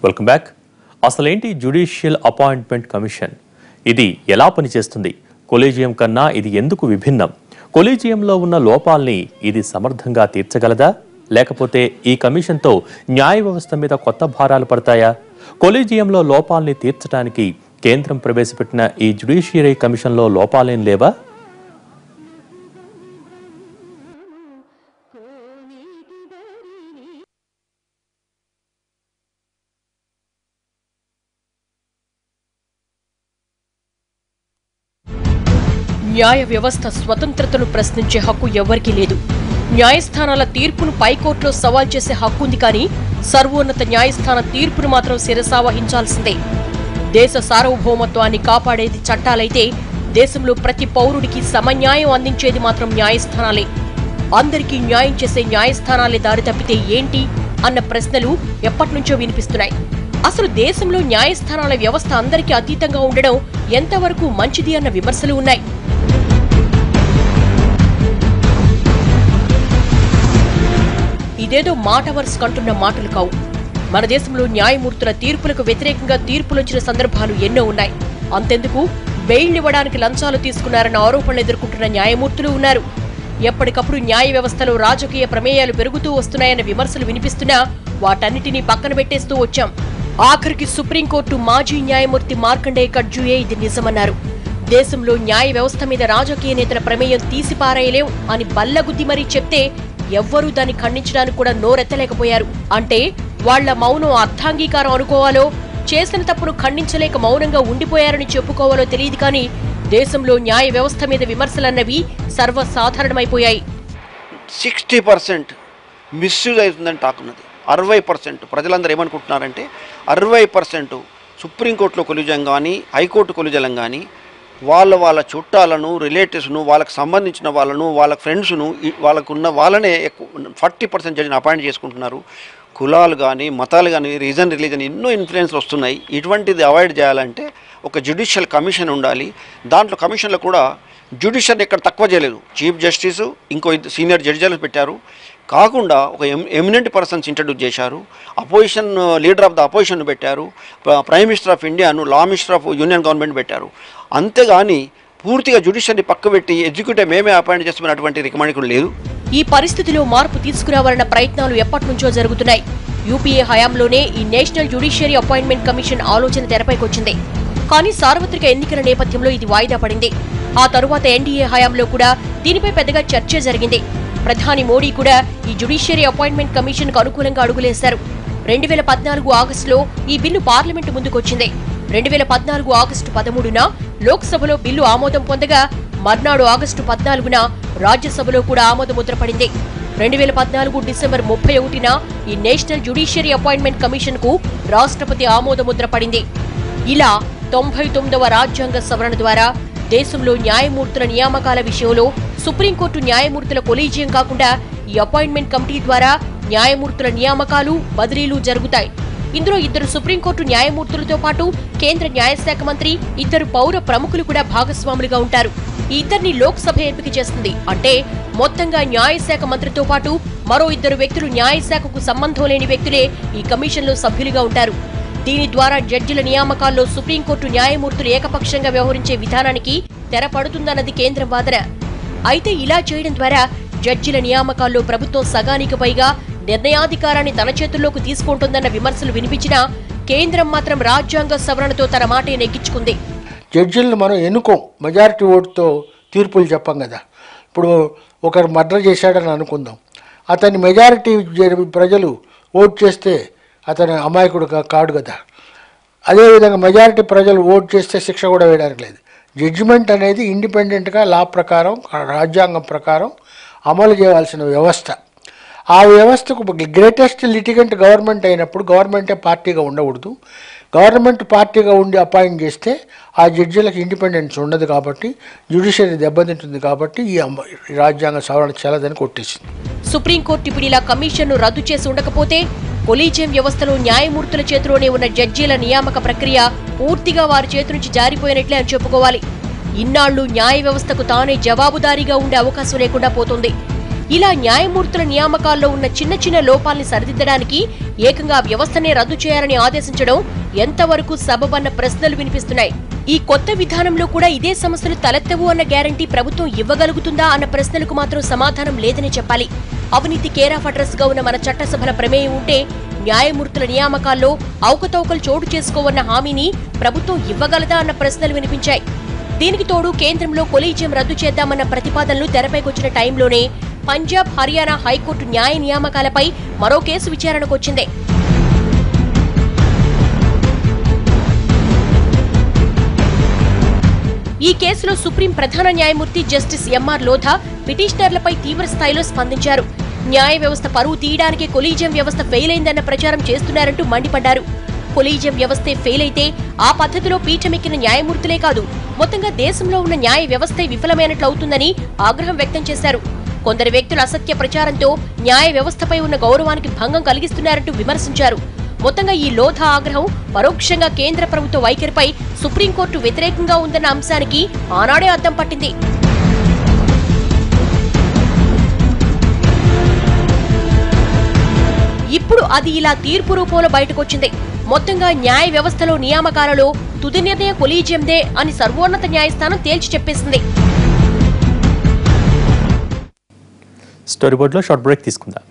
Welcome back. అసలేంటి judicial appointment commission? ఇది ఎలా పనిచేస్తుంది? కొలీజియం కన్నా ఇది ఎందుకు విభిన్నం? కొలీజియంలో ఉన్న లోపాల్ని ఇది సమర్థంగా తీర్చగలదా? లేకపోతే ఈ కమిషన్తో న్యాయ వ్యవస్థ మీద కొత్త భారాలు పడతాయా? కొలీజియంలో లోపాల్ని తీర్చడానికి కేంద్రం ప్రవేశపెట్టిన ఈ జ్యుడిషియరీ కమిషన్లో లోపాలేం లేవా? న్యాయ వ్యవస్థ స్వతంత్రతను ప్రశ్నించే హక్కు ఎవరికీ లేదు. న్యాయస్థానాల తీర్పును పైకోర్టులో సవాల్ చేసే హక్కు ఉంది, కానీ సర్వోన్నత న్యాయస్థాన తీర్పును మాత్రం శిరసా వహించాల్సిందే. దేశ సార్వభౌమత్వాన్ని కాపాడేది చట్టాలైతే దేశంలో ప్రతి పౌరుడికి సమన్యాయం అందించేది మాత్రం న్యాయస్థానాలే. అందరికీ న్యాయం చేసే న్యాయస్థానాలే దారి తప్పితే ఏంటి అన్న ప్రశ్నలు ఎప్పటినుంచో వినిపిస్తున్నాయి. అసలు దేశంలో న్యాయస్థానాల వ్యవస్థ అందరికీ అతీతంగా ఉండడం ఎంతవరకు మంచిది అన్న విమర్శలు ఉన్నాయి. ఇదేదో మాట వరుస కంటున్న మాటలు కావు. మన దేశంలో న్యాయమూర్తుల తీర్పులకు వ్యతిరేకంగా తీర్పులొచ్చిన సందర్భాలు ఎన్నో ఉన్నాయి. అంతెందుకు, బెయిల్ ఇవ్వడానికి లంచాలు తీసుకున్నారన్న ఆరోపణలు ఎదుర్కొంటున్న న్యాయమూర్తులు ఉన్నారు. ఎప్పటికప్పుడు న్యాయ వ్యవస్థలో రాజకీయ ప్రమేయాలు పెరుగుతూ వస్తున్నాయన్న విమర్శలు వినిపిస్తున్నా వాటన్నిటినీ పక్కన పెట్టేస్తూ వచ్చాం. ఆఖరికి సుప్రీంకోర్టు మాజీ న్యాయమూర్తి మార్కండేయ కట్జూయే ఇది నిజమన్నారు. దేశంలో న్యాయ వ్యవస్థ మీద రాజకీయ నేతల ప్రమేయం తీసిపారేయలేం అని బల్లగుద్ది మరీ చెప్తే ఎవ్వరూ దాన్ని ఖండించడానికి కూడా నోరెత్తలేకపోయారు. అంటే వాళ్ల మౌనం అర్థాంగీకారం అనుకోవాలో, చేసిన తప్పును ఖండించలేక మౌనంగా ఉండిపోయారని చెప్పుకోవాలో తెలియదు, కానీ దేశంలో న్యాయ వ్యవస్థ మీద విమర్శలన్నవి సర్వసాధారణమైపోయాయి. 60% మిస్యూజ్ అవుతుందని టాక్ ఉన్నది. 60% ప్రజలందరూ ఏమనుకుంటున్నారంటే 60% సుప్రీంకోర్టులో కొలిజం కానీ హైకోర్టు కొలిజలం కానీ వాళ్ళ చుట్టాలను, రిలేటివ్స్ను, వాళ్ళకి సంబంధించిన వాళ్ళను, వాళ్ళ ఫ్రెండ్స్ను, వాళ్ళకున్న వాళ్ళనే 40% జడ్జిని అపాయింట్ చేసుకుంటున్నారు. కులాలు కానీ మతాలు కానీ రిలీజన్ ఎన్నో ఇన్ఫ్లుయెన్స్లు వస్తున్నాయి. ఇటువంటిది అవాయిడ్ చేయాలంటే ఒక జ్యుడిషియల్ కమిషన్ ఉండాలి. దాంట్లో కమిషన్లో కూడా జ్యుడిషియల్ని ఎక్కడ తక్కువ చేయలేదు. చీఫ్ జస్టిస్, ఇంకో సీనియర్ జడ్జిలు పెట్టారు. కాకుండా ఒక ఎమినెంట్ పర్సన్స్ ఇంట్రడ్యూస్ చేశారు. Opposition leader of the opposition పెట్టారు. ప్రైమ్ మినిస్టర్ ఆఫ్ ఇండియాను, law minister of union government పెట్టారు. అంతేగాని పూర్తిగా జ్యుడిషియల్ని పక్క పెట్టి ఎగ్జిక్యూటివ్ మేమే అపాయింట్ చేస్తున్నటువంటి రికమెండేషన్ లేదు. ఈ పరిస్థితిలో మార్పు తీసుకురావాలన్న ప్రయత్నాలు ఎప్పటినుంచో జరుగుతున్నాయి. యూపీఏ హయాంలోనే ఈ నేషనల్ జ్యుడిషియరీ అపాయింట్మెంట్ కమిషన్ ఆలోచన తెరపైకొచ్చింది. కానీ సార్వత్రిక ఎన్నికల నేపథ్యంలో ఇది వాయిదా పడింది. ఆ తరువాత ఎన్డీఏ హయాంలో కూడా దీనిపై పెద్దగా చర్చ జరిగింది. ప్రధాని మోడీ కూడా ఈ జ్యుడిషియరీ అపాయింట్మెంట్ కమిషన్ కు అనుకూలంగా అడుగులేశారు. 2014 ఆగస్టులో ఈ బిల్లు పార్లమెంటు ముందుకొచ్చింది. 2014 ఆగస్టు 13న లోక్సభలో బిల్లు ఆమోదం పొందగా మర్నాడు ఆగస్టు 14న రాజ్యసభలో కూడా ఆమోదముద్ర పడింది. 2014 డిసెంబర్ 31న ఈ నేషనల్ జ్యుడిషియరీ అపాయింట్మెంట్ కమిషన్ కు రాష్ట్రపతి ఆమోదముద్ర పడింది. ఇలా 99వ రాజ్యాంగ సవరణ ద్వారా దేశంలో న్యాయమూర్తుల నియామకాల విషయంలో సుప్రీంకోర్టు న్యాయమూర్తుల కొలీజియం కాకుండా ఈ అపాయింట్మెంట్ కమిటీ ద్వారా న్యాయమూర్తుల నియామకాలు, బదిలీలు జరుగుతాయి. ఇందులో 2 సుప్రీంకోర్టు న్యాయమూర్తులతో పాటు కేంద్ర న్యాయశాఖ మంత్రి, 2 పౌర ప్రముఖులు కూడా భాగస్వాములుగా ఉంటారు. ఈ 2ని లోక్సభ ఎంపిక చేస్తుంది. అంటే మొత్తంగా న్యాయశాఖ మంత్రితో పాటు మరో 2 వ్యక్తులు న్యాయశాఖకు సంబంధం లేని వ్యక్తులే ఈ కమిషన్లో సభ్యులుగా ఉంటారు. దీని ద్వారా జడ్జిల నియామకాల్లో సుప్రీంకోర్టు న్యాయమూర్తులు ఏకపక్షంగా వ్యవహరించే విధానానికి తెరపడుతుందన్నది కేంద్రం వాదన. అయితే ఇలా చేయడం ద్వారా జడ్జిల నియామకాల్లో ప్రభుత్వం సగానికి పైగా నిర్ణయాధికారాన్ని తన చేతుల్లోకి తీసుకుంటుందన్న విమర్శలు వినిపించినా కేంద్రం మాత్రం రాజ్యాంగ సవరణతో తన మాటే నెగ్గించుకుంది. జడ్జిలను మనం ఎన్నుకోం, మెజారిటీ ఓటుతో తీర్పులు చెప్పం కదా. ఇప్పుడు ఒకరు మర్డర్ చేశాడని అనుకుందాం, అతన్ని మెజారిటీ ప్రజలు ఓటు చేస్తే అతను అమాయకుడు కాడు కదా. అదేవిధంగా మెజారిటీ ప్రజలు ఓటు చేస్తే శిక్ష కూడా వేయడానికి లేదు. జడ్జిమెంట్ అనేది ఇండిపెండెంట్గా లా ప్రకారం, రాజ్యాంగం ప్రకారం అమలు చేయాల్సిన వ్యవస్థ. ఆ వ్యవస్థకు గ్రేటెస్ట్ లిటిగెంట్ గవర్నమెంట్ అయినప్పుడు గవర్నమెంటే పార్టీగా ఉండకూడదు. గవర్నమెంట్ పార్టీగా ఉండి అపాయింట్ చేస్తే ఆ జడ్జిలకు ఇండిపెండెన్స్ ఉండదు. కాబట్టి జ్యుడిషియరీ దెబ్బతింటుంది. కాబట్టి ఈ రాజ్యాంగ సవరణ చెల్లదని కొట్టేసింది. సుప్రీంకోర్టు ఇప్పుడు ఇలా కమిషన్ను రద్దు చేసి ఉండకపోతే కొలీజియం వ్యవస్థలో న్యాయమూర్తుల చేతిలోనే ఉన్న జడ్జీల నియామక ప్రక్రియ పూర్తిగా వారి చేతి నుంచి జారిపోయినట్లే అని చెప్పుకోవాలి. ఇన్నాళ్లు న్యాయ వ్యవస్థకు తానే జవాబుదారీగా ఉండే అవకాశం లేకుండా పోతుంది. ఇలా న్యాయమూర్తుల నియామకాల్లో ఉన్న చిన్న చిన్న లోపాల్ని సరిదిద్దడానికి ఏకంగా వ్యవస్థనే రద్దు చేయాలని ఆదేశించడం ఎంతవరకు సబబన్న ప్రశ్నలు వినిపిస్తున్నాయి. ఈ కొత్త విధానంలో కూడా ఇదే సమస్యలు తలెత్తవు అన్న గ్యారంటీ ప్రభుత్వం ఇవ్వగలుగుతుందా అన్న ప్రశ్నలకు మాత్రం సమాధానం లేదని చెప్పాలి. అవినీతి కేర్ ఆఫ్ అడ్రస్ గా ఉన్న మన చట్టసభల ప్రమేయం ఉంటే న్యాయమూర్తుల నియామకాల్లో అవకతవకలు చోటు చేసుకోవన్న హామీని ప్రభుత్వం ఇవ్వగలదా అన్న ప్రశ్నలు వినిపించాయి. దీనికి తోడు కేంద్రంలో కొలీజియం రద్దు చేద్దామన్న ప్రతిపాదనలు తెరపైకొచ్చిన టైంలోనే పంజాబ్, హర్యానా హైకోర్టు న్యాయ నియామకాలపై మరో కేసు విచారణకొచ్చింది. ఈ కేసులో సుప్రీం ప్రధాన న్యాయమూర్తి జస్టిస్ ఎంఆర్ లోధా పిటిషనర్లపై తీవ్ర స్థాయిలో స్పందించారు. న్యాయ వ్యవస్థ పరువు తీయడానికి కొలీజియం వ్యవస్థ ఫెయిల్ అయిందన్న ప్రచారం చేస్తున్నారంటూ మండిపడ్డారు. కొలీజియం వ్యవస్థే ఫెయిల్ అయితే ఆ పద్ధతిలో పీఠమెక్కిన న్యాయమూర్తులే కాదు, మొత్తంగా దేశంలో ఉన్న న్యాయ వ్యవస్థే విఫలమైనట్లవుతుందని ఆగ్రహం వ్యక్తం చేశారు. కొందరు వ్యక్తుల అసత్య ప్రచారంతో న్యాయ వ్యవస్థపై ఉన్న గౌరవానికి భంగం కలిగిస్తున్నారంటూ విమర్శించారు. మొత్తంగా ఈ లోధా ఆగ్రహం పరోక్షంగా కేంద్ర ప్రభుత్వ వైఖరిపై సుప్రీంకోర్టు వ్యతిరేకంగా ఉందన్న అంశానికి ఆనాడే అద్దం పట్టింది. ఇప్పుడు అది ఇలా తీర్పు రూపంలో బయటకొచ్చింది. మొత్తంగా న్యాయ వ్యవస్థలో నియామకాలలో తుది నిర్ణయం కొలీజియందే అని సర్వోన్నత న్యాయస్థానం తేల్చి చెప్పేసింది. స్టోరీ బోర్డులో షార్ట్ బ్రేక్ తీసుకుందాం.